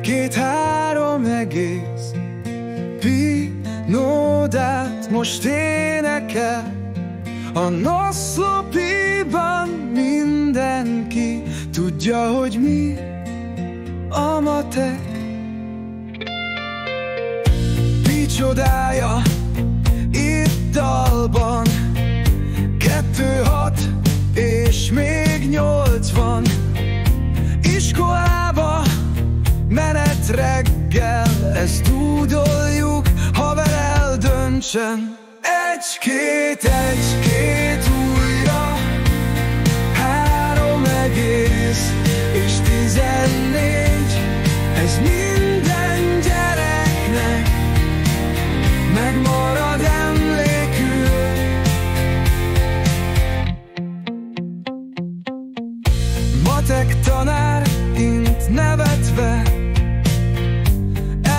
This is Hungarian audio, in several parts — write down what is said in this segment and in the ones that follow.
két, három egész. Pi nódát most énekel. A noszlopiban mindenki tudja, hogy mi a matek. Pi csodája itt dalban, 2, 6 és még 80. Iskolába menet reggel, ezt tudoljuk, haver eldöntsen. 1, 2 újra, 3 egész és 14. Ez minden gyereknek megmarad emlékül. Matek tanár int nevetve,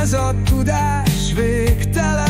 ez a tudás végtelen.